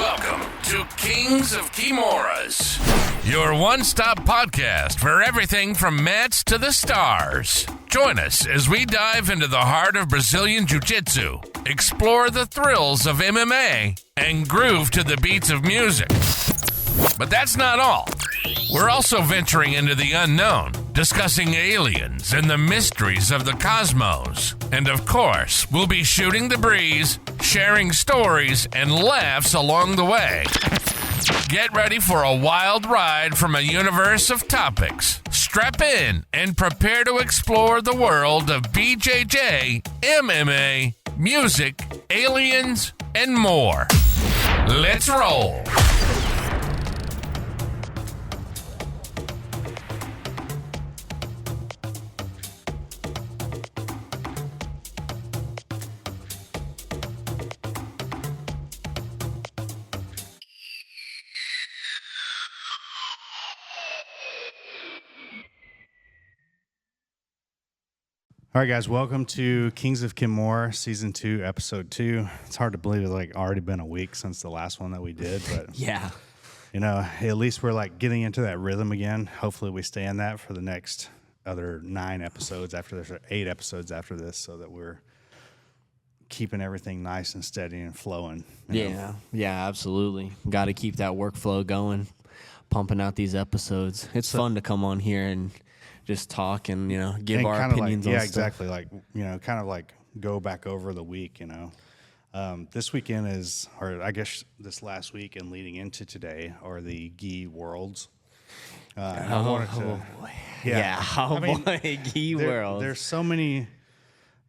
Welcome to Kings of Kimuras, your one-stop podcast for everything from mats to the stars. Join us as we dive into the heart of Brazilian Jiu-Jitsu, explore the thrills of MMA, and groove to the beats of music. But that's not all. We're also venturing into the unknown, discussing aliens and the mysteries of the cosmos. And of course, we'll be shooting the breeze, sharing stories, and laughs along the way. Get ready for a wild ride from a universe of topics. Strap in and prepare to explore the world of BJJ, MMA, music, aliens, and more. Let's roll. All right, guys, welcome to Kings of Kimuras, Season 2, Episode 2. It's hard to believe it's already been a week since the last one that we did, but yeah, at least we're getting into that rhythm again. Hopefully we stay in that for the next other 9 episodes after this, or 8 episodes after this, so that we're keeping everything nice and steady and flowing. Yeah, absolutely. Got to keep that workflow going, pumping out these episodes. It's fun to come on here and just talk and, give and our opinions on stuff. Exactly. Go back over the week, This weekend is, or I guess this last week and leading into today, are the Gi Worlds. Boy. Gi Worlds. There's so many.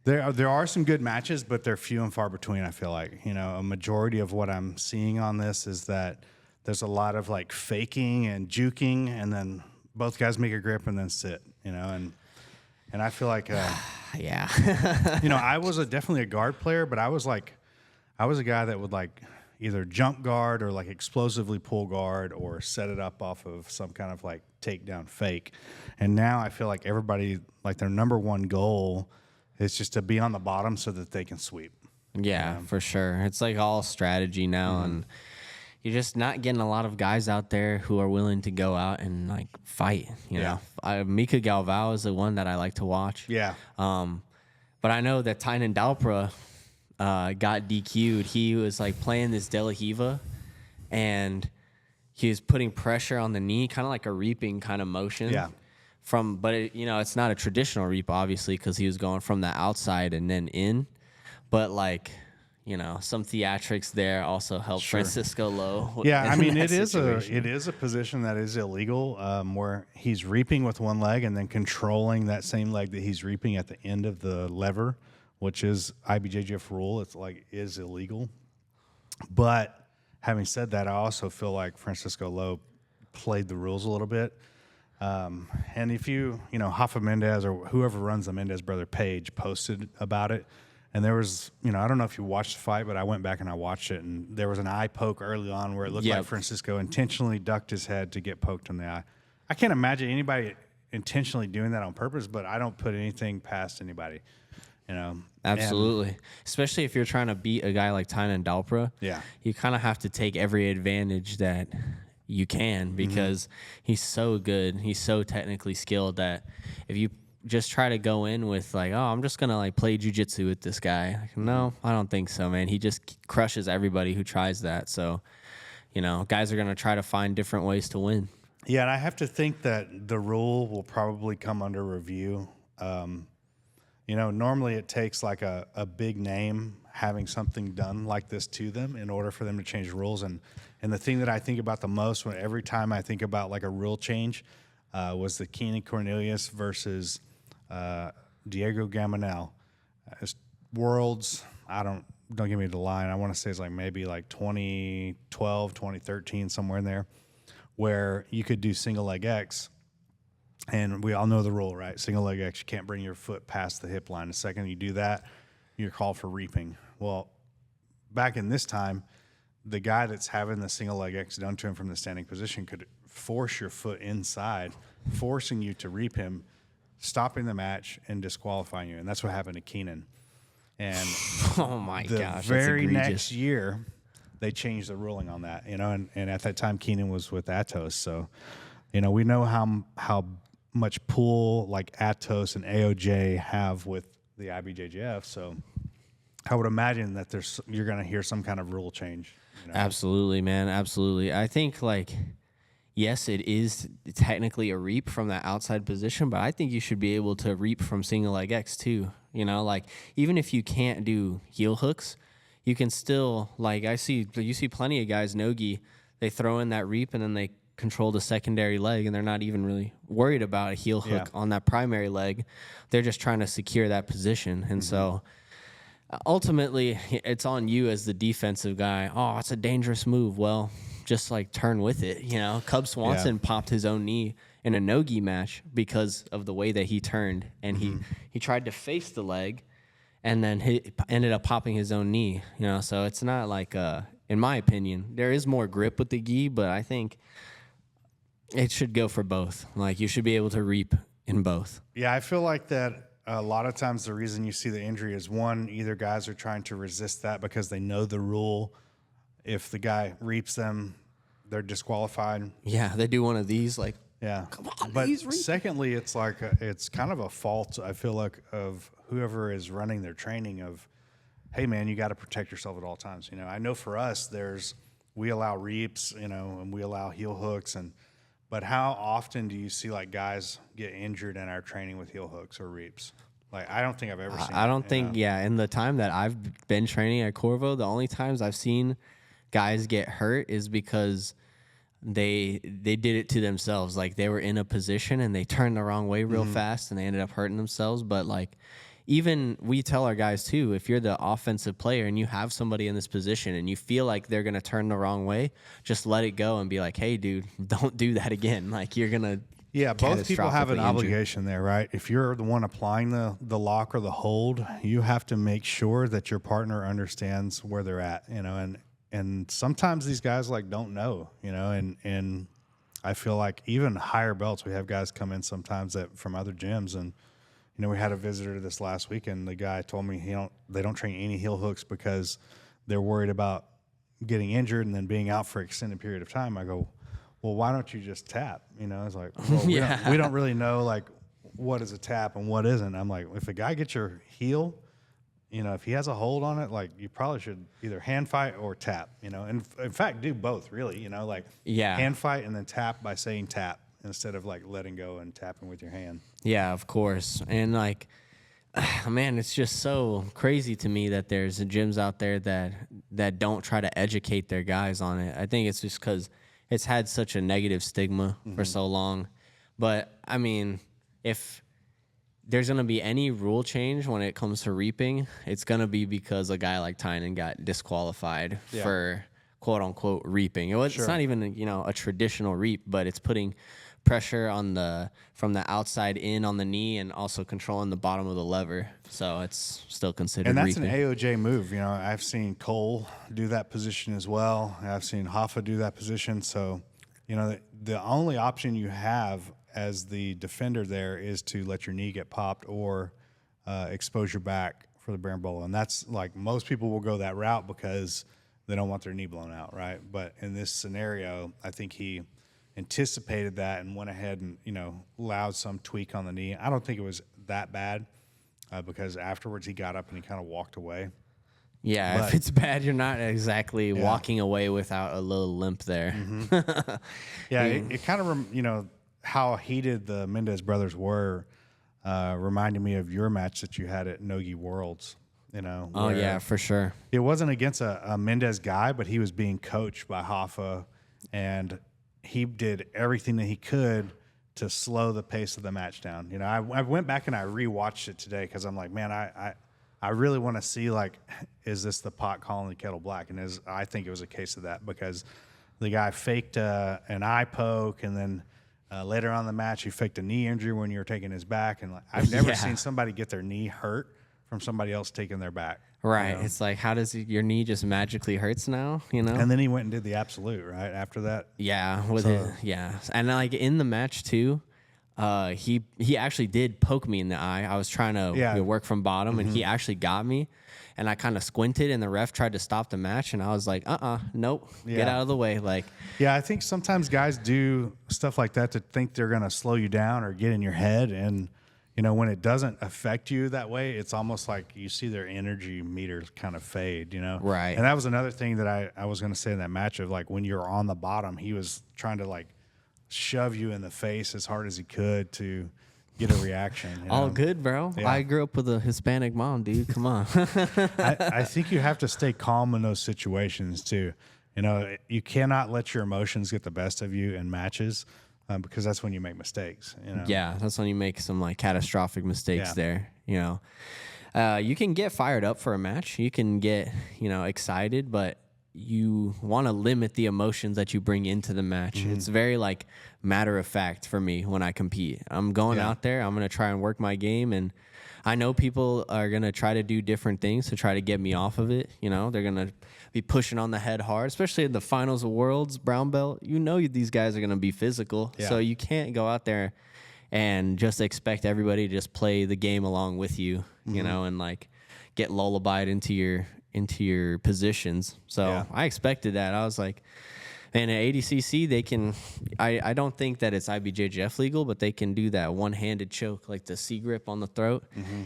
There are some good matches, but they're few and far between, I feel like. A majority of what I'm seeing on this is that there's a lot of faking and juking, and then both guys make a grip and then sit, and I feel like, yeah, I was definitely a guard player, but I was a guy that would either jump guard or explosively pull guard or set it up off of some kind of takedown fake. And now I feel like everybody, their number one goal is just to be on the bottom so that they can sweep. Yeah, for sure. It's all strategy now, and you're just not getting a lot of guys out there who are willing to go out and fight. You know, Mika Galvao is the one that I like to watch. Yeah. But I know that Tynan Dalpra got DQ'd. He was playing this De La Hiva, and he was putting pressure on the knee, kind of like a reaping kind of motion. Yeah. But it's not a traditional reap, obviously, because he was going from the outside and then in. But some theatrics there also helped Francisco Lowe. Yeah, it is a position that is illegal, where he's reaping with one leg and then controlling that same leg that he's reaping at the end of the lever, which is IBJJF rule. It's is illegal. But having said that, I also feel like Francisco Lowe played the rules a little bit. And if Hoffa Mendez or whoever runs the Mendez brother page posted about it. And there was, I don't know if you watched the fight, but I went back and I watched it, and there was an eye poke early on where it looked like Francisco intentionally ducked his head to get poked in the eye. I can't imagine anybody intentionally doing that on purpose, but I don't put anything past anybody, Absolutely. Especially if you're trying to beat a guy like Tynan Dalpra. Yeah. You kind of have to take every advantage that you can because he's so good. He's so technically skilled that if you just try to go in with I'm just gonna play jiu-jitsu with this guy. No, I don't think so, man. He just crushes everybody who tries that. So, guys are gonna try to find different ways to win. Yeah, and I have to think that the rule will probably come under review. Normally it takes a big name having something done like this to them in order for them to change the rules. And the thing that I think about the most every time I think about a rule change was the Keenan Cornelius versus Diego Gamanel. Worlds, don't give me the line. I want to say it's maybe 2012, 2013, somewhere in there, where you could do single leg X. And we all know the rule, right? Single leg X, you can't bring your foot past the hip line. The second you do that, you're called for reaping. Well, back in this time, the guy that's having the single leg X done to him from the standing position could force your foot inside, forcing you to reap him, stopping the match and disqualifying you. And that's what happened to Keenan. And oh my the gosh, very next year, they changed the ruling on that, and at that time Keenan was with Atos, so we know how much pull like Atos and AOJ have with the IBJJF, so I would imagine that you're going to hear some kind of rule change. Absolutely, man, absolutely. I think yes, it is technically a reap from that outside position, but I think you should be able to reap from single leg X too. Even if you can't do heel hooks, you can still you see plenty of guys nogi, they throw in that reap and then they control the secondary leg and they're not even really worried about a heel hook on that primary leg. They're just trying to secure that position. And so ultimately it's on you as the defensive guy. Oh, it's a dangerous move. Well, just turn with it. Cub Swanson popped his own knee in a no-gi match because of the way that he turned, and he tried to face the leg and then he ended up popping his own knee. So it's not in my opinion, there is more grip with the gi, but I think it should go for both. You should be able to reap in both. Yeah, I feel like that a lot of times the reason you see the injury is one, either guys are trying to resist that because they know the rule. If the guy reaps them, they're disqualified. Yeah, they do one of these, yeah. Come on, but he's reaping. Secondly, it's it's kind of a fault, I feel like, of whoever is running their training of, hey, man, you got to protect yourself at all times. I know for us, we allow reaps, and we allow heel hooks, but how often do you see guys get injured in our training with heel hooks or reaps? I don't think I've ever seen. I don't think. Yeah, in the time that I've been training at Corvo, the only times I've seen guys get hurt is because they did it to themselves. They were in a position and they turned the wrong way real fast and they ended up hurting themselves. But even we tell our guys too, if you're the offensive player and you have somebody in this position and you feel like they're going to turn the wrong way, just let it go and be like, hey, dude, don't do that again. You're going to. Yeah, both people have an obligation there, right? If you're the one applying the lock or the hold, you have to make sure that your partner understands where they're at, and sometimes these guys don't know, and I feel like even higher belts, we have guys come in sometimes from other gyms, and we had a visitor this last weekend. The guy told me they don't train any heel hooks because they're worried about getting injured and then being out for an extended period of time. I go, well, why don't you just tap? It's well, we don't really know what is a tap and what isn't. I'm like, if a guy gets your heel, if he has a hold on it, you probably should either hand fight or tap, and in fact, do both really, hand fight and then tap by saying tap instead of letting go and tapping with your hand. Yeah, of course. And man, it's just so crazy to me that there's gyms out there that don't try to educate their guys on it. I think it's just because it's had such a negative stigma for so long. But I mean, if there's going to be any rule change when it comes to reaping, it's going to be because a guy like Tynan got disqualified for quote unquote reaping. It's not even a traditional reap, but it's putting pressure from the outside in on the knee and also controlling the bottom of the lever. So it's still considered reaping. And that's reaping. an AOJ move. I've seen Cole do that position as well. I've seen Hoffa do that position. So, the only option you have as the defender there is to let your knee get popped or expose your back for the berimbolo. And that's most people will go that route because they don't want their knee blown out, right? But in this scenario, I think he anticipated that and went ahead and, allowed some tweak on the knee. I don't think it was that bad because afterwards he got up and he kind of walked away. Yeah, if it's bad, you're not exactly walking away without a little limp there. Yeah, it kind of, how heated the Mendez brothers were reminded me of your match that you had at Nogi Worlds. Oh, yeah, for sure. It wasn't against a Mendez guy, but he was being coached by Hoffa, and he did everything that he could to slow the pace of the match down. I went back and I rewatched it today because I'm like, man, I really want to see is this the pot calling the kettle black? And I think it was a case of that because the guy faked an eye poke, and then later on in the match he faked a knee injury when you were taking his back. And I've never seen somebody get their knee hurt from somebody else taking their back. Right. It's how does your knee just magically hurts now, And then he went and did the absolute, right, after that? Yeah. And in the match too, he actually did poke me in the eye. I was trying to work from bottom, and he actually got me. and I kind of squinted, and the ref tried to stop the match, and I was like, nope, get Yeah. out of the way. Like, Yeah, I think sometimes guys do stuff like that to think they're going to slow you down or get in your head. And, you know, when it doesn't affect you that way, it's almost like you see their energy meters kind of fade, you know? Right. And that was another thing that I was going to say in that match of, like, when you're on the bottom, he was trying to, like, shove you in the face as hard as he could to get a reaction. You know? all good, bro. Yeah. I grew up with a Hispanic mom, dude. Come on. I think you have to stay calm in those situations too. You know, you cannot let your emotions get the best of you in matches because that's when you make mistakes. You know? Yeah, that's when you make some like catastrophic mistakes Yeah. there. You know, you can get fired up for a match. You can get, you know, excited, but you want to limit the emotions that you bring into the match. It's very like matter of fact for me when I compete. I'm going out there, I'm going to try and work my game, and I know people are going to try to do different things to try to get me off of it. You know, they're going to be pushing on the head hard, especially in the finals of worlds, brown belt. You know, these guys are going to be physical. Yeah. So you can't go out there and just expect everybody to just play the game along with you, you know, and like get lullabied into your positions. So Yeah. I expected that. I was like, and at ADCC, they can, I don't think that it's IBJJF legal, but they can do that one-handed choke, like the C grip on the throat,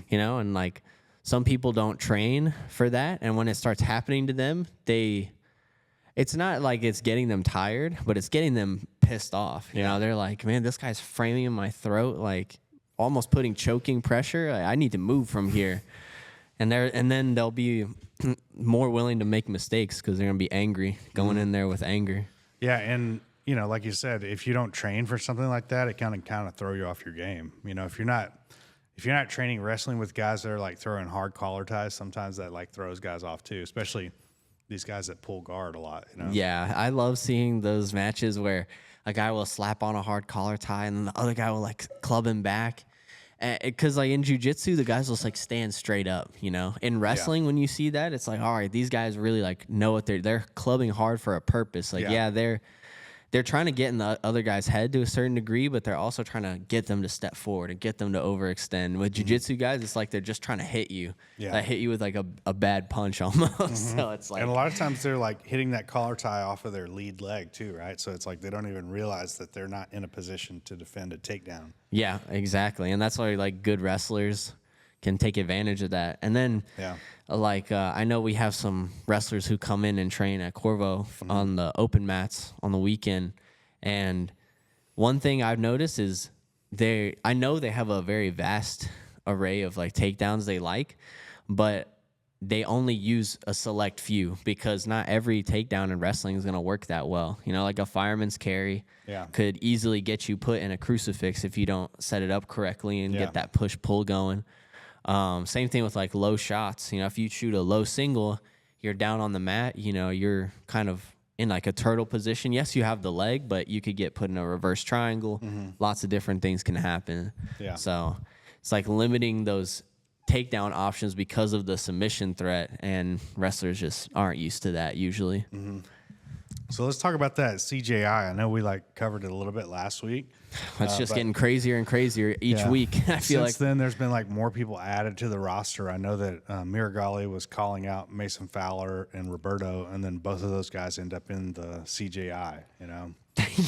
you know, and like some people don't train for that. And when it starts happening to them, it's not like it's getting them tired, but it's getting them pissed off. You know, they're like, man, this guy's framing in my throat, like almost putting choking pressure. I need to move from here. And then they'll be more willing to make mistakes because they're going to be angry, going in there with anger. Yeah, and you know, like you said, if you don't train for something like that, it kind of throw you off your game. You know, if you're not training wrestling with guys that are like throwing hard collar ties, sometimes that like throws guys off too, especially these guys that pull guard a lot. You know? Yeah, I love seeing those matches where a guy will slap on a hard collar tie and then the other guy will like club him back. Because like in jiu-jitsu, the guys will just like stand straight up, you know. In wrestling, when you see that, it's like, all right, these guys really like know what they're clubbing hard for a purpose. Like, yeah, they're trying to get in the other guy's head to a certain degree, but they're also trying to get them to step forward and get them to overextend. With jiu-jitsu guys, it's like they're just trying to hit you. Yeah. Like hit you with like a bad punch almost. So it's like, And a lot of times they're like hitting that collar tie off of their lead leg too, right? So it's like they don't even realize that they're not in a position to defend a takedown. yeah, exactly. And that's why like good wrestlers can take advantage of that. And then like I know we have some wrestlers who come in and train at Corvo on the open mats on the weekend. And one thing I've noticed is I know they have a very vast array of like takedowns they like, but they only use a select few because not every takedown in wrestling is going to work that well. You know, like a fireman's carry could easily get you put in a crucifix if you don't set it up correctly and get that push-pull going. Same thing with like low shots. You know, if you shoot a low single, you're down on the mat, you know, you're kind of in like a turtle position. Yes, you have the leg, but you could get put in a reverse triangle. Lots of different things can happen. Yeah. So it's like limiting those takedown options because of the submission threat, and wrestlers just aren't used to that usually. So let's talk about that CJI. I know we like covered it a little bit last week. It's just getting crazier and crazier each week. I feel Since then, there's been like more people added to the roster. I know that Miragali was calling out Mason Fowler and Roberto, and then both of those guys end up in the CJI, you know?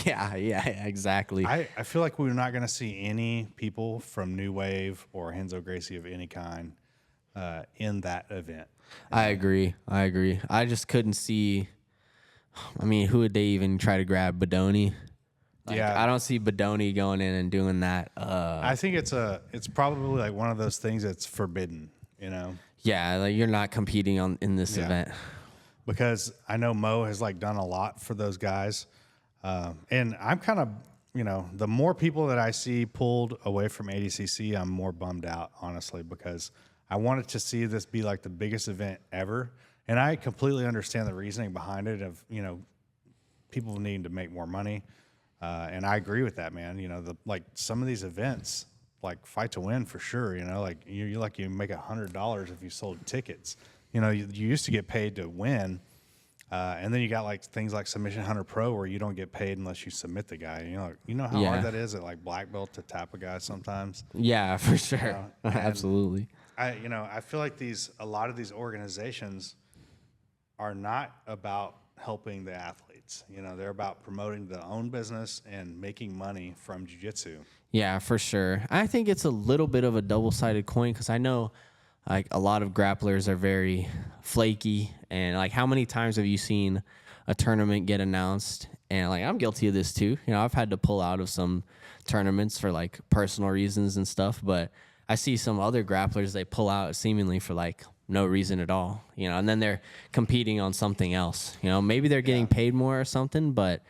yeah, exactly. I feel like we're not going to see any people from New Wave or Henzo Gracie of any kind in that event. I agree. I just couldn't see. I mean, who would they even try to grab? Badoni? Like, I don't see Badoni going in and doing that. I think it's probably like one of those things that's forbidden, you know? Yeah, like you're not competing in this event. Because I know Mo has like done a lot for those guys. And I'm kind of, you know, the more people that I see pulled away from ADCC, I'm more bummed out, honestly, because I wanted to see this be like the biggest event ever. And I completely understand the reasoning behind it of, you know, people needing to make more money. And I agree with that, man. You know, like some of these events, like Fight to Win for sure, you know, like you make $100 if you sold tickets. You know, you used to get paid to win. And then you got like things like Submission Hunter Pro where you don't get paid unless you submit the guy. You know how hard that is at like black belt to tap a guy sometimes. Yeah, for sure. Absolutely. I feel like a lot of these organizations are not about helping the athletes. They're about promoting their own business and making money from jiu-jitsu. Yeah, for sure. I think it's a little bit of a double-sided coin because I know like a lot of grapplers are very flaky, and like how many times have you seen a tournament get announced? And like I'm guilty of this too. I've had to pull out of some tournaments for like personal reasons and stuff, but I see some other grapplers, they pull out seemingly for like no reason at all, and then they're competing on something else. Maybe they're getting paid more or something, but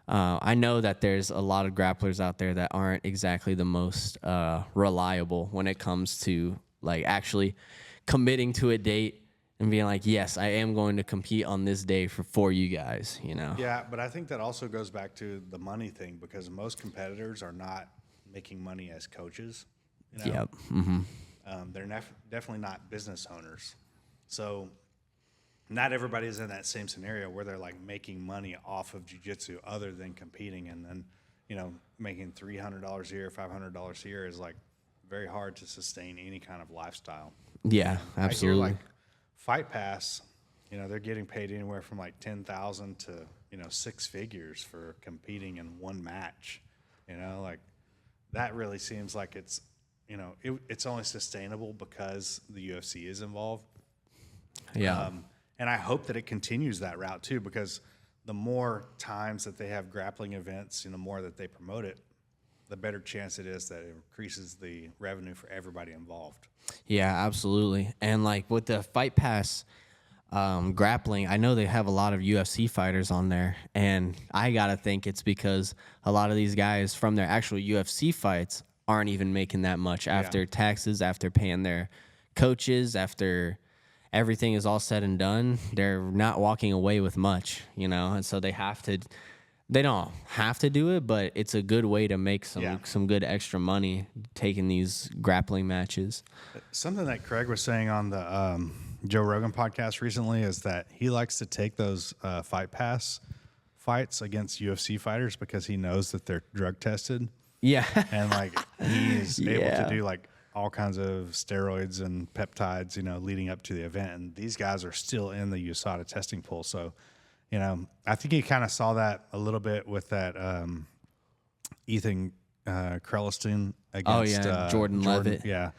I know that there's a lot of grapplers out there that aren't exactly the most reliable when it comes to like actually committing to a date and being like, yes, I am going to compete on this day for you guys, Yeah, but I think that also goes back to the money thing because most competitors are not making money as coaches. Yep. Mm-hmm. They're definitely not business owners. So not everybody is in that same scenario where they're like making money off of jiu-jitsu other than competing, and then, making $300 a year, $500 a year is like very hard to sustain any kind of lifestyle. Yeah, absolutely. Like Fight Pass, they're getting paid anywhere from like $10,000 to, six figures for competing in one match. Like that really seems like it's, it's only sustainable because the UFC is involved. Yeah. And I hope that it continues that route too, because the more times that they have grappling events, the more that they promote it, the better chance it is that it increases the revenue for everybody involved. Yeah, absolutely. And like with the Fight Pass grappling, I know they have a lot of UFC fighters on there, and I gotta think it's because a lot of these guys from their actual UFC fights aren't even making that much after taxes, after paying their coaches, after everything is all said and done. They're not walking away with much, and so they don't have to do it, but it's a good way to make some good extra money taking these grappling matches. Something that Craig was saying on the Joe Rogan podcast recently is that he likes to take those Fight Pass fights against UFC fighters because he knows that they're drug tested. Yeah. And like he's able to do like all kinds of steroids and peptides, leading up to the event. And these guys are still in the USADA testing pool. So, I think he kind of saw that a little bit with that Ethan Krelliston against Jordan Levitt. Yeah.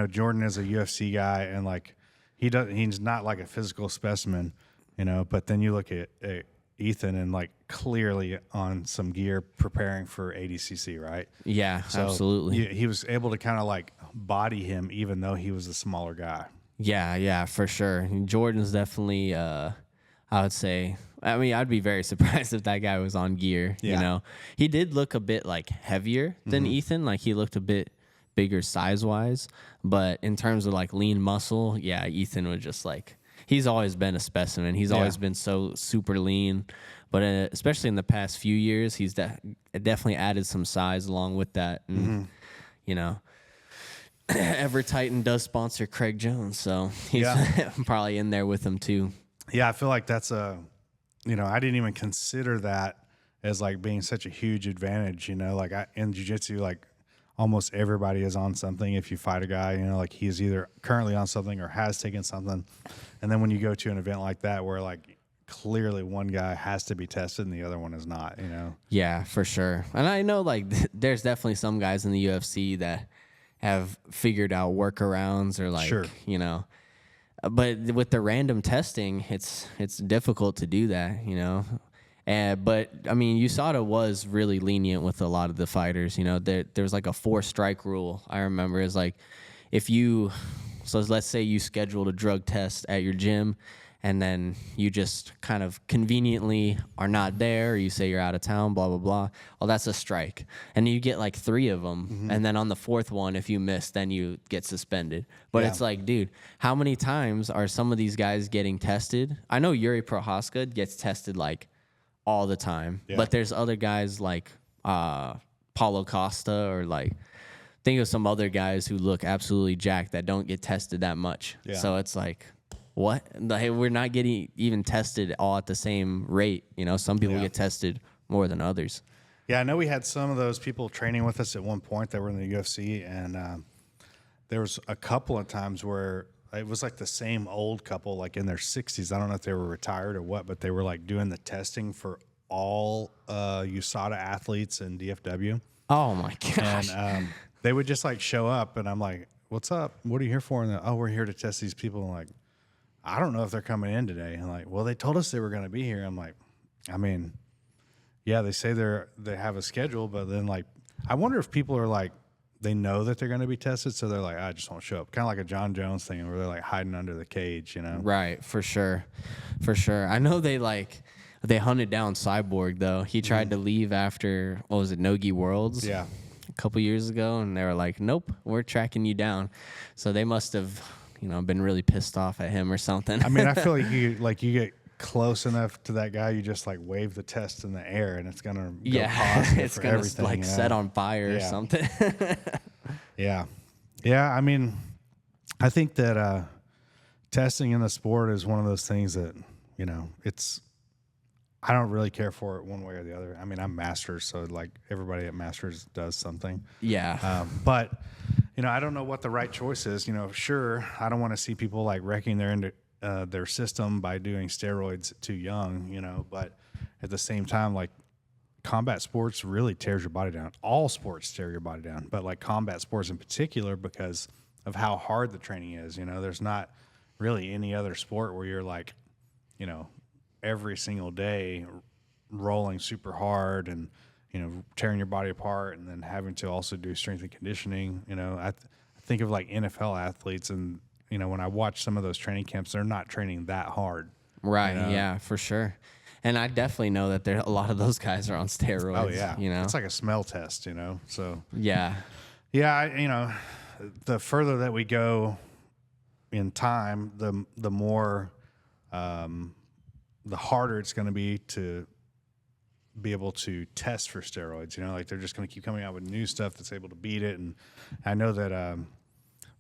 Jordan is a UFC guy, and like he's not like a physical specimen, but then you look at Ethan and like clearly on some gear preparing for ADCC, right? Yeah, so absolutely. He was able to kind of like body him even though he was a smaller guy. Yeah, for sure. Jordan's definitely, I would say, I'd be very surprised if that guy was on gear, He did look a bit like heavier than Ethan. Like he looked a bit bigger size-wise, but in terms of like lean muscle, yeah, Ethan was just like, he's always been a specimen. He's always been so super lean, but especially in the past few years, he's definitely added some size along with that. And, Ever Titan does sponsor Craig Jones, so he's probably in there with him too. Yeah, I feel like that's I didn't even consider that as like being such a huge advantage, like in jiu-jitsu, like almost everybody is on something. If you fight a guy, like he's either currently on something or has taken something. And then when you go to an event like that where like clearly one guy has to be tested and the other one is not, Yeah, for sure. And I know like there's definitely some guys in the UFC that have figured out workarounds or like, but with the random testing, it's difficult to do that, But USADA was really lenient with a lot of the fighters. There was like a 4-strike rule. I remember it's like so let's say you scheduled a drug test at your gym, and then you just kind of conveniently are not there, or you say you're out of town, blah blah blah. Well, that's a strike, and you get like 3 of them, and then on the 4th one, if you miss, then you get suspended. But it's like, dude, how many times are some of these guys getting tested? I know Yuri Prohaska gets tested like all the time, but there's other guys like Paulo Costa, or like think of some other guys who look absolutely jacked that don't get tested that much. So it's like, what? We're not getting even tested all at the same rate. Some people get tested more than others. Yeah, I know we had some of those people training with us at one point that were in the UFC, and there was a couple of times where it was like the same old couple, like in their 60s. I don't know if they were retired or what, but they were like doing the testing for all USADA athletes in DFW. Oh my gosh. And they would just like show up, and I'm like, "What's up? What are you here for?" And oh, we're here to test these people. I'm like, I don't know if they're coming in today. And like, well, they told us they were going to be here. I'm like, I mean, yeah, they say they have a schedule, but then like, I wonder if people are like, they know that they're going to be tested, so they're like, I just won't show up. Kind of like a John Jones thing where they're like hiding under the cage, you know? Right, for sure. I know they hunted down Cyborg, though. He tried to leave after, what was it, Nogi Worlds? Yeah. A couple years ago, and they were like, nope, we're tracking you down. So they must have, been really pissed off at him or something. I mean, I feel like you get close enough to that guy, you just like wave the test in the air, and it's gonna go positive it's for gonna everything, like set on fire or something. Yeah. I mean, I think that testing in the sport is one of those things that it's. I don't really care for it one way or the other. I mean, I'm Masters, so like everybody at Masters does something. Yeah. But I don't know what the right choice is. Sure, I don't want to see people like wrecking their system by doing steroids too young, but at the same time, like combat sports really tears your body down. All sports tear your body down, but like combat sports in particular because of how hard the training is. There's not really any other sport where you're like, every single day rolling super hard and, tearing your body apart and then having to also do strength and conditioning. I think of like NFL athletes and, when I watch some of those training camps, they're not training that hard. Right. Yeah, for sure. And I definitely know that a lot of those guys are on steroids. Oh yeah. It's like a smell test, so. Yeah. Yeah. The further that we go in time, the more, the harder it's going to be to be able to test for steroids. Like they're just going to keep coming out with new stuff that's able to beat it. And I know that,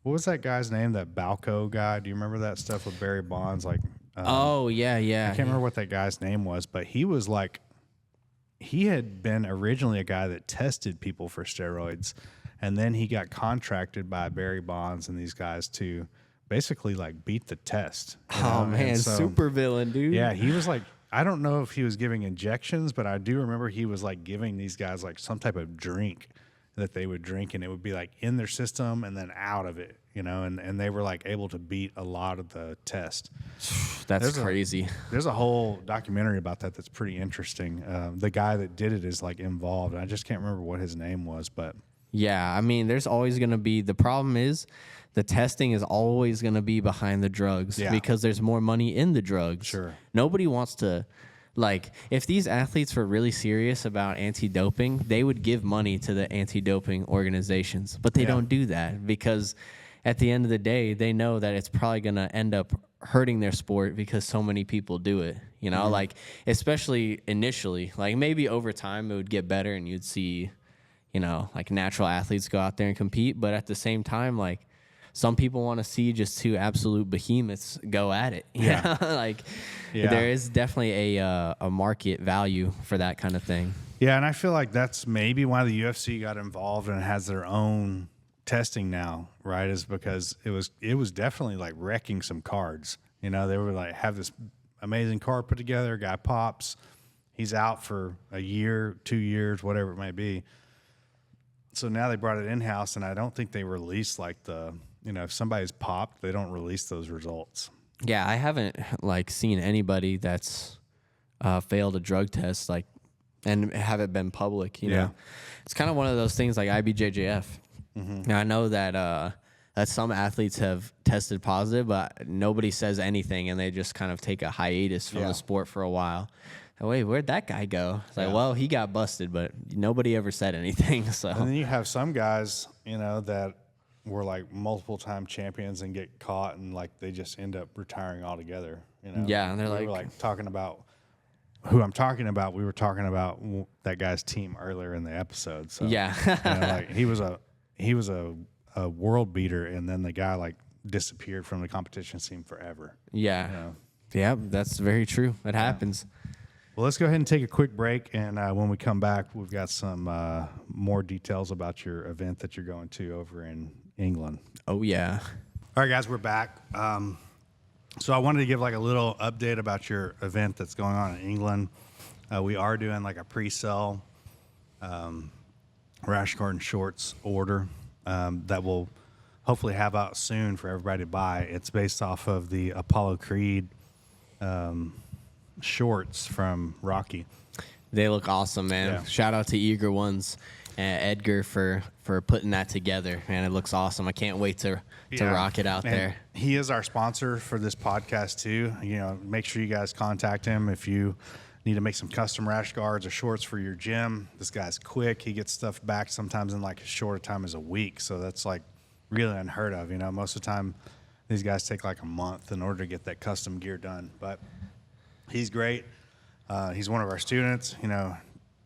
what was that guy's name? That Balco guy? Do you remember that stuff with Barry Bonds? Like, oh yeah. I can't remember what that guy's name was, but he was like, he had been originally a guy that tested people for steroids, and then he got contracted by Barry Bonds and these guys to basically like beat the test. Oh man, super villain, dude. Yeah, he was like, I don't know if he was giving injections, but I do remember he was like giving these guys like some type of drink that they would drink, and it would be like in their system and then out of it, and they were like able to beat a lot of the test. That's crazy. There's a whole documentary about that that's pretty interesting. The guy that did it is like involved. I just can't remember what his name was, but yeah, I mean, there's always going to be, the problem is the testing is always going to be behind the drugs because there's more money in the drugs. Sure. Nobody wants to, like, if these athletes were really serious about anti-doping, they would give money to the anti-doping organizations, but they don't do that because at the end of the day, they know that it's probably going to end up hurting their sport because so many people do it, like, especially initially, like maybe over time it would get better and you'd see, like natural athletes go out there and compete. But at the same time, like, some people want to see just two absolute behemoths go at it. There is definitely a market value for that kind of thing. Yeah, and I feel like that's maybe why the UFC got involved and has their own testing now, right? Is because it was definitely like wrecking some cards. They were like, have this amazing card put together, guy pops, he's out for a year, 2 years, whatever it might be. So now they brought it in-house, and I don't think they release like if somebody's popped, they don't release those results. Yeah, I haven't like seen anybody that's failed a drug test and have it been public. You know, it's kind of one of those things like IBJJF. Mm-hmm. Now, I know that some athletes have tested positive, but nobody says anything, and they just kind of take a hiatus from the sport for a while. Wait, where'd that guy go? It's like, well, he got busted, but nobody ever said anything. So, and then you have some guys, that were like multiple time champions and get caught, and like they just end up retiring altogether. Yeah, and we were like talking about who I'm talking about. We were talking about that guy's team earlier in the episode. So yeah, like he was a world beater, and then the guy like disappeared from the competition scene forever. Yeah, yeah, that's very true. It happens. Well, let's go ahead and take a quick break, and when we come back, we've got some more details about your event that you're going to over in England. Oh, yeah. All right, guys, we're back. So I wanted to give like a little update about your event that's going on in England. We are doing like a pre-sale rash guard and shorts order that will hopefully have out soon for everybody to buy. It's based off of the Apollo Creed shorts from Rocky. They look awesome, man. Yeah. Shout out to Eager Ones and Edgar for putting that together, man. It looks awesome. I can't wait to rock it out And there. he is our sponsor for this podcast too. You know, make sure you guys contact him if you need to make some custom rash guards or shorts for your gym. This guy's quick. He gets stuff back sometimes in like as short a time as a week. So that's like really unheard of. You know, most of the time these guys take like a month in order to get that custom gear done. But he's great. He's one of our students, you know,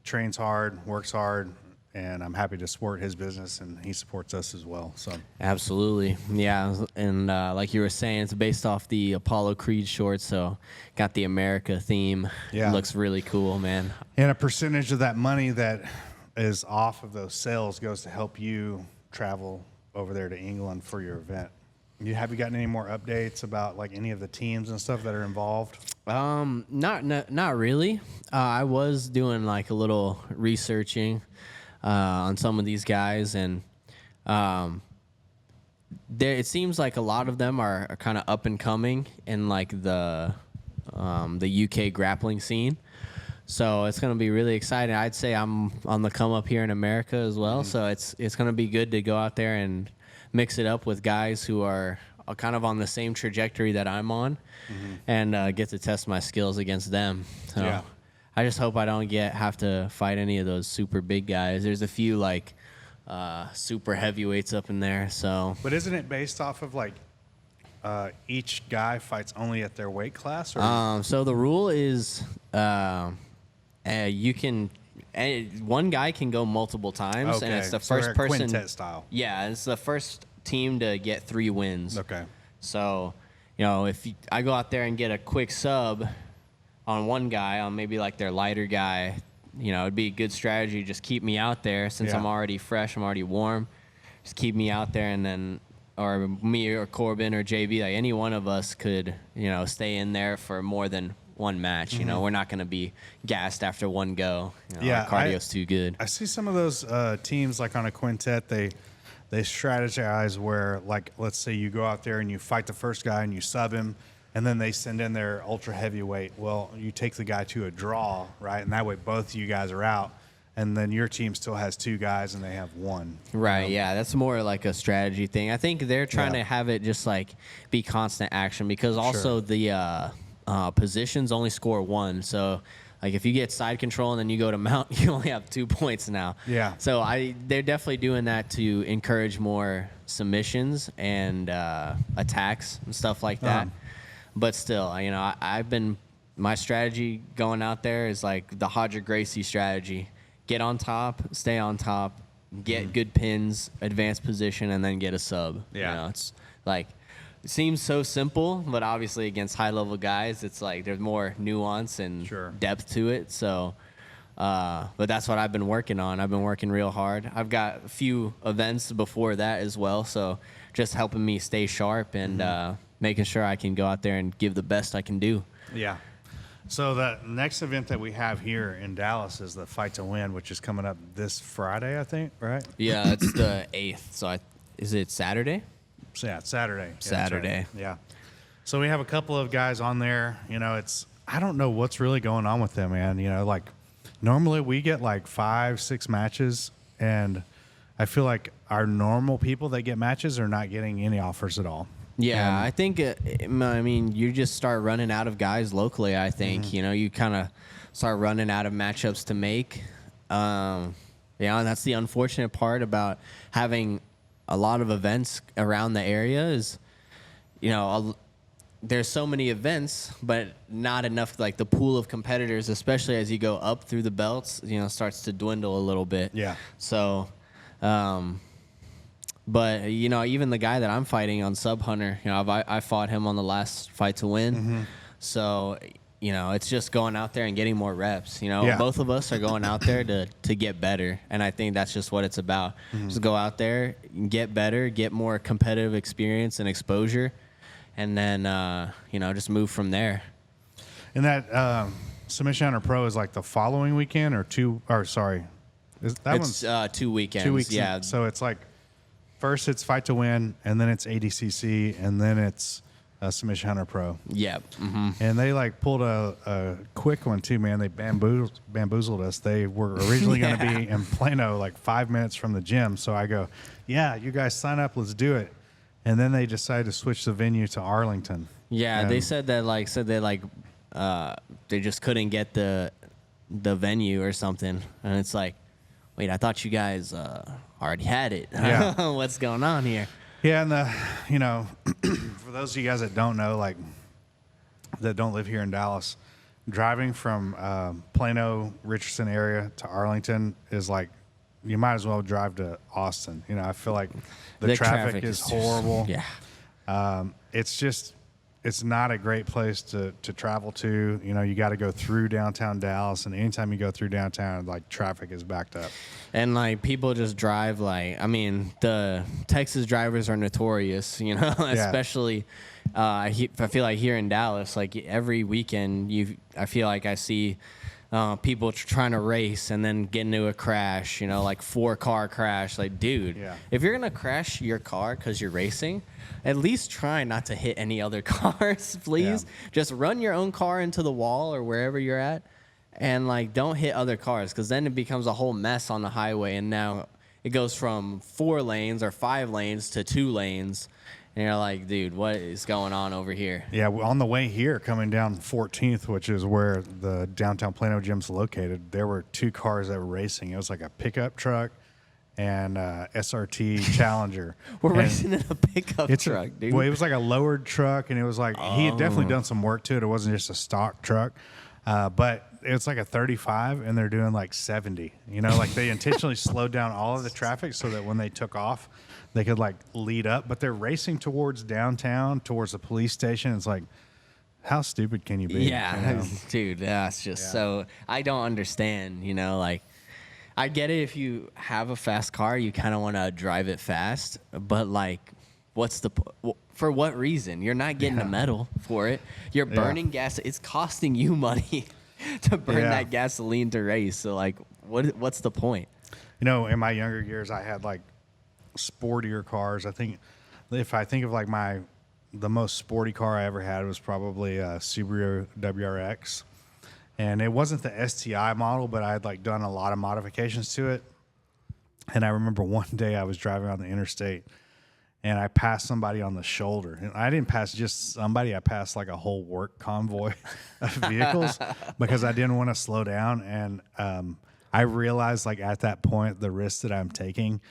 trains hard, works hard, and I'm happy to support his business, and he supports us as well. So Absolutely. Yeah. And like you were saying, it's based off the Apollo Creed shorts, so got the America theme. Yeah. It looks really cool, man. and a percentage of that money that is off of those sales goes to help you travel over there to England for your event. Have you gotten any more updates about like any of the teams and stuff that are involved? Not really. I was doing like a little researching on some of these guys, and it seems like a lot of them are kind of up and coming in like the UK grappling scene. So it's going to be really exciting. I'd say I'm on the come up here in America as well. Mm-hmm. So it's going to be good to go out there and mix it up with guys who are kind of on the same trajectory that I'm on, mm-hmm. and get to test my skills against them. So Yeah. I just hope I don't have to fight any of those super big guys. There's a few like super heavyweights up in there. So, But isn't it based off of like each guy fights only at their weight class? Or so the rule is you can. One guy can go multiple times, and it's the so first they're person. quintet style. Yeah, it's the first team to get 3 wins. Okay. So, you know, if I go out there and get a quick sub on one guy, on maybe like their lighter guy, you know, it'd be a good strategy. Just keep me out there since Yeah. I'm already fresh, I'm already warm. Just keep me out there, and then, or me or Corbin or JB, like any one of us could, you know, stay in there for more than one match. You know, we're not going to be gassed after one go. You know, Yeah, our cardio's too good. I see some of those teams like on a quintet, they strategize where, like, let's say you go out there and you fight the first guy and you sub him, and then they send in their ultra heavyweight. Well, you take the guy to a draw, right? And that way both of you guys are out, and then your team still has 2 guys and they have 1. Right, yeah, that's more like a strategy thing. I think they're trying Yeah. to have it just like be constant action, because also the positions only score 1. So, like, if you get side control and then you go to mount, you only have 2 points now. Yeah. So they're definitely doing that to encourage more submissions and attacks and stuff like that. But still, you know, my strategy going out there is like the Hodger Gracie strategy: get on top, stay on top, get good pins, advanced position, and then get a sub. Yeah. You know, it's like, it seems so simple, but obviously against high-level guys, it's like there's more nuance and Sure. depth to it. So, but that's what I've been working on. I've been working real hard. I've got a few events before that as well, so just helping me stay sharp and making sure I can go out there and give the best I can do. Yeah. So the next event that we have here in Dallas is the Fight to Win, which is coming up this Friday, I think, right? Yeah, it's the 8th. So is it Saturday? So yeah, it's Saturday. Yeah, that's Saturday. right. Yeah. So we have a couple of guys on there. You know, I don't know what's really going on with them, man. You know, like normally we get like 5-6 matches, and I feel like our normal people that get matches are not getting any offers at all. Yeah, I think, I mean, you just start running out of guys locally, I think. You know, you kind of start running out of matchups to make. Yeah, and that's the unfortunate part about having a lot of events around the area is, you know, there's so many events, but not enough, like the pool of competitors, especially as you go up through the belts, you know, starts to dwindle a little bit. Yeah. So, but, you know, even the guy that I'm fighting on Sub Hunter, you know, I fought him on the last Fight to Win. So, it's just going out there and getting more reps. Both of us are going out there to get better, and I think that's just what it's about. Just go out there, get better, get more competitive experience and exposure, and then just move from there. And that Submission Hunter Pro is like the following weekend or two? Or sorry, It's 2 weekends. 2 weeks. Yeah. So it's like first it's Fight to Win, and then it's ADCC, and then it's Submission Hunter Pro. Yeah. Mm-hmm. And they like pulled a quick one too, man. They bamboozled us. They were originally going to be in Plano, like 5 minutes from the gym. So I go, yeah, you guys sign up, let's do it. And then they decided to switch the venue to Arlington. Yeah, and they said they just couldn't get the venue or something, and it's like, wait, I thought you guys already had it. Yeah. What's going on here? Yeah, and for those of you guys that don't know, like that don't live here in Dallas, driving from Plano, Richardson area to Arlington is like you might as well drive to Austin. I feel like the traffic is horrible. Yeah, it's not a great place to travel to. You got to go through downtown Dallas, and anytime you go through downtown, like traffic is backed up. And like people just drive the Texas drivers are notorious, especially I feel like here in Dallas, like every weekend I feel like I see people trying to race and then get into a crash, like 4-car crash. Like, dude, if you're going to crash your car because you're racing, at least try not to hit any other cars, please. Yeah. Just run your own car into the wall or wherever you're at, and like don't hit other cars, because then it becomes a whole mess on the highway, and now it goes from 4 lanes or 5 lanes to 2 lanes. And you're like, dude, what is going on over here? Yeah, on the way here, coming down 14th, which is where the downtown Plano gym's located, there were 2 cars that were racing. It was like a pickup truck and SRT Challenger. We're racing in a pickup truck, dude. Well, it was like a lowered truck, and it was like he had definitely done some work to it. It wasn't just a stock truck. But it's like a 35, and they're doing like 70. Like they intentionally slowed down all of the traffic so that when they took off, they could like lead up. But they're racing towards downtown, towards the police station. It's like, how stupid can you be? Yeah, dude, that's just so I don't understand. Like I get it, if you have a fast car, you kind of want to drive it fast, but like, for what reason? You're not getting a medal for it. You're burning gas. It's costing you money to burn that gasoline to race. So like, what's the point? In my younger years, I had like sportier cars. I think if I think of like the most sporty car I ever had was probably a Subaru WRX. And it wasn't the STI model, but I had like done a lot of modifications to it. And I remember one day I was driving on the interstate, and I passed somebody on the shoulder. And I didn't pass just somebody. I passed like a whole work convoy of vehicles because I didn't want to slow down. And I realized like at that point, the risk that I'm taking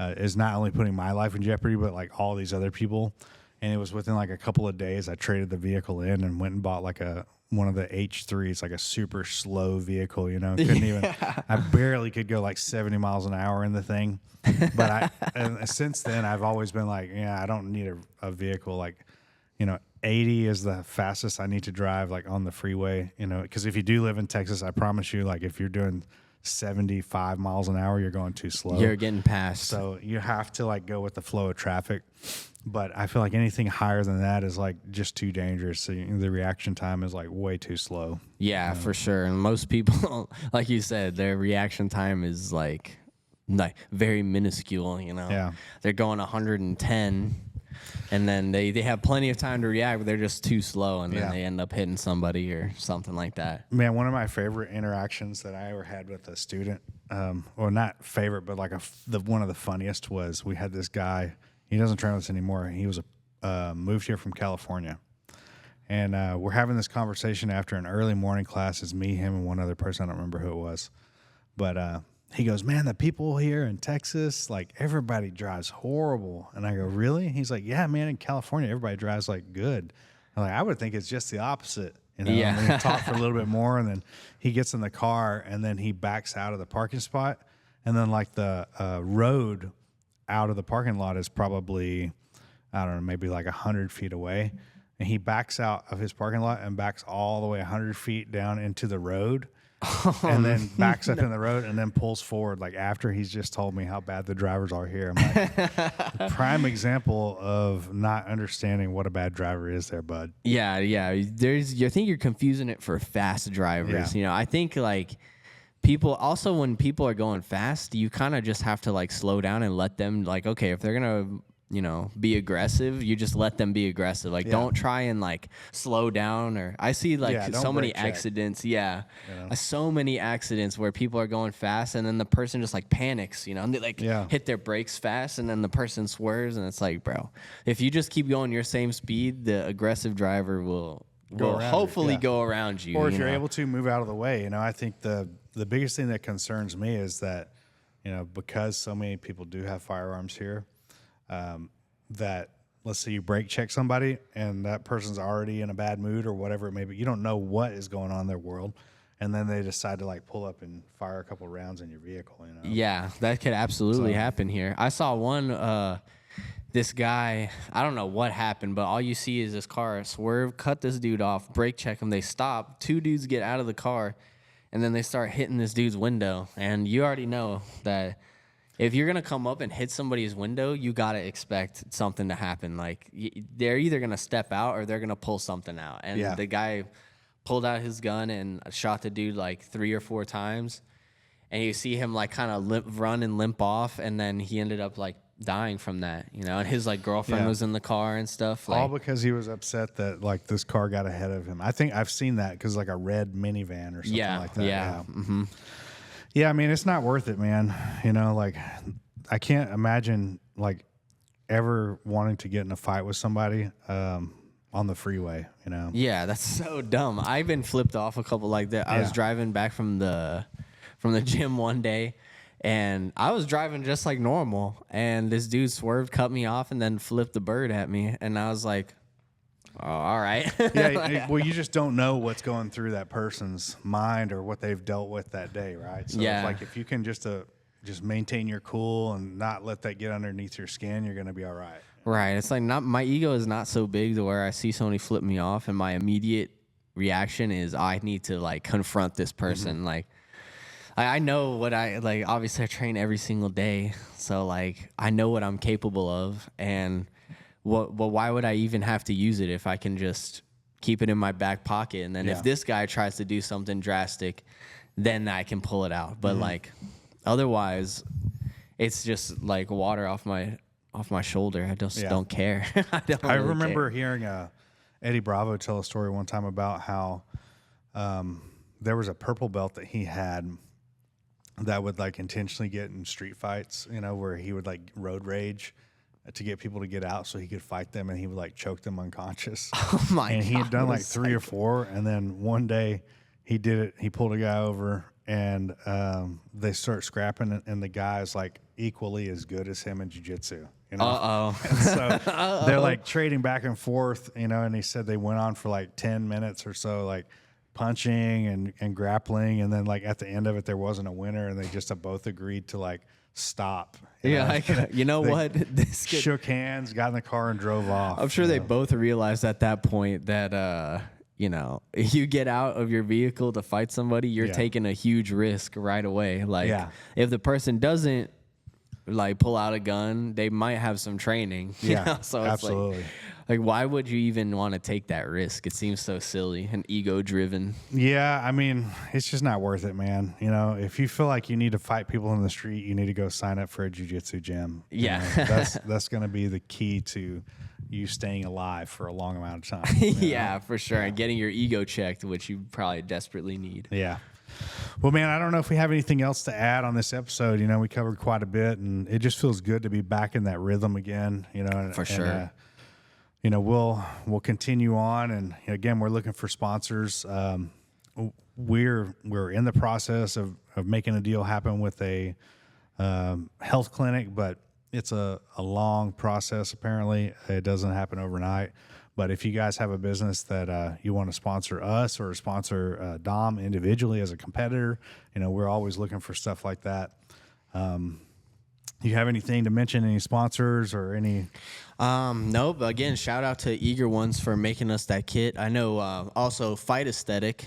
is not only putting my life in jeopardy, but like all these other people. And it was within like a couple of days, I traded the vehicle in and went and bought like one of the H3s, like a super slow vehicle, couldn't even, I barely could go like 70 miles an hour in the thing. But and since then I've always been like, I don't need a vehicle. Like, 80 is the fastest I need to drive, like on the freeway, because if you do live in Texas, I promise you, like if you're doing 75 miles an hour, you're going too slow. You're getting passed. So you have to like go with the flow of traffic. But I feel like anything higher than that is like just too dangerous. So the reaction time is like way too slow. Yeah, for sure. And most people, like you said, their reaction time is like very minuscule. Yeah. They're going 110, and then they have plenty of time to react, but they're just too slow, and then they end up hitting somebody or something like that. Man, one of my favorite interactions that I ever had with a student, or not favorite, but like one of the funniest was we had this guy. He doesn't train with us anymore. He was moved here from California. And we're having this conversation after an early morning class. It's me, him, and one other person. I don't remember who it was. But he goes, man, the people here in Texas, like everybody drives horrible. And I go, really? He's like, yeah, man, in California, everybody drives like good. I'm like, I would think it's just the opposite. Yeah. And we talk for a little bit more, and then he gets in the car, and then he backs out of the parking spot. And then like the road out of the parking lot is probably, I don't know, maybe like 100 feet away. and he backs out of his parking lot and backs all the way 100 feet down into the road. And then backs up in the road and then pulls forward like after he's just told me how bad the drivers are here. I'm like, prime example of not understanding what a bad driver is there, bud. Yeah. I think you're confusing it for fast drivers. Yeah. You know, I think like people also, when people are going fast, you kind of just have to like slow down and let them, like, okay, if they're gonna, you know, be aggressive, you just let them be aggressive. Like, don't try and like slow down. Or I see like so many accidents. Yeah. So many accidents where people are going fast and then the person just like panics, you know, and they like hit their brakes fast and then the person swerves. And it's like, bro, if you just keep going your same speed, the aggressive driver will hopefully go around you. Or if you're able to move out of the way. You know, I think the biggest thing that concerns me is that, you know, because so many people do have firearms here, that let's say you brake check somebody and that person's already in a bad mood or whatever it may be. You don't know what is going on in their world. And then they decide to like pull up and fire a couple rounds in your vehicle, you know? Yeah, that could absolutely happen here. I saw one, this guy, I don't know what happened, but all you see is this car swerve, cut this dude off, brake check him. They stop. 2 dudes get out of the car and then they start hitting this dude's window. And you already know that if you're going to come up and hit somebody's window, you got to expect something to happen. Like, they're either going to step out or they're going to pull something out. And the guy pulled out his gun and shot the dude like 3 or 4 times. And you see him like kind of run and limp off. And then he ended up like dying from that, you know, and his like girlfriend was in the car and stuff. All because he was upset that like this car got ahead of him. I think I've seen that because like a red minivan or something like that. Yeah. Mm-hmm. Yeah, I mean, it's not worth it, man. You know, like, I can't imagine, like, ever wanting to get in a fight with somebody on the freeway, you know? Yeah, that's so dumb. I've been flipped off a couple like that. I was driving back from the gym one day, and I was driving just like normal, and this dude swerved, cut me off, and then flipped the bird at me, and I was like, oh, all right. Well, you just don't know what's going through that person's mind or what they've dealt with that day, right? So it's like if you can just maintain your cool and not let that get underneath your skin, you're going to be all right. Right. It's like my ego is not so big to where I see somebody flip me off and my immediate reaction is I need to like confront this person. Like I know what obviously I train every single day. So like I know what I'm capable of, and why would I even have to use it if I can just keep it in my back pocket? And then if this guy tries to do something drastic, then I can pull it out. But like otherwise, it's just like water off my shoulder. I just don't care. I remember hearing Eddie Bravo tell a story one time about how there was a purple belt that he had that would like intentionally get in street fights, you know, where he would like road rage to get people to get out so he could fight them, and he would like choke them unconscious. Oh my God. And he had done like 3 or 4, and then one day he did it. He pulled a guy over, and they start scrapping, and the guy's like equally as good as him in jiu-jitsu. You know? So they're like trading back and forth, you know, and he said they went on for like 10 minutes or so, like punching and grappling, and then like at the end of it there wasn't a winner, and they just both agreed to like stop. You know what? This shook hands, got in the car, and drove off. I'm sure they both realized at that point that you know, you get out of your vehicle to fight somebody, you're taking a huge risk right away. Like if the person doesn't like pull out a gun, they might have some training. You know? So it's absolutely. Like why would you even want to take that risk? It seems so silly and ego driven. Yeah, I mean, it's just not worth it, man. You know, if you feel like you need to fight people in the street, you need to go sign up for a jiu-jitsu gym. Yeah. You know, that's going to be the key to you staying alive for a long amount of time. Yeah, for sure. And getting your ego checked, which you probably desperately need. Yeah. Well, man, I don't know if we have anything else to add on this episode. You know, we covered quite a bit, and it just feels good to be back in that rhythm again, you know. For sure. You know, we'll continue on, and again, we're looking for sponsors. We're in the process of making a deal happen with a health clinic, but it's a long process. Apparently, it doesn't happen overnight. But if you guys have a business that you want to sponsor us or sponsor Dom individually as a competitor, you know, we're always looking for stuff like that. You have anything to mention? Any sponsors or any? No, but again, shout out to Eager Ones for making us that kit. I know also Fight Aesthetic,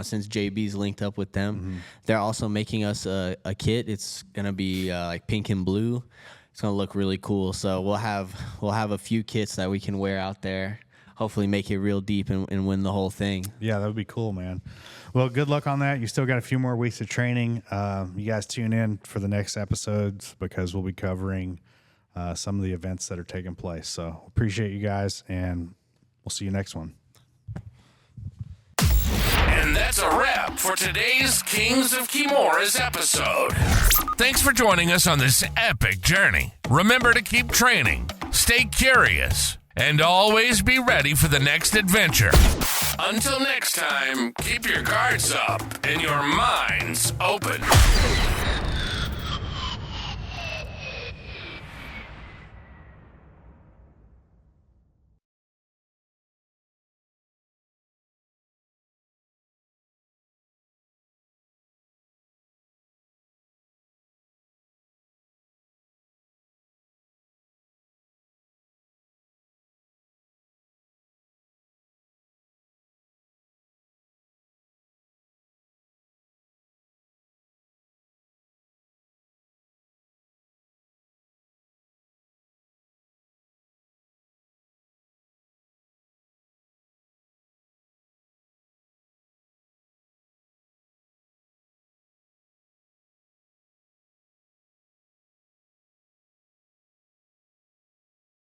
since JB's linked up with them, they're also making us a kit. It's gonna be like pink and blue. It's gonna look really cool. So we'll have a few kits that we can wear out there. Hopefully make it real deep and win the whole thing. Yeah, that would be cool, man. Well, good luck on that. You still got a few more weeks of training. You guys tune in for the next episodes because we'll be covering some of the events that are taking place. So appreciate you guys, and we'll see you next one. And that's a wrap for today's Kings of Kimuras episode. Thanks for joining us on this epic journey. Remember to keep training, stay curious, and always be ready for the next adventure. Until next time, keep your guards up and your minds open.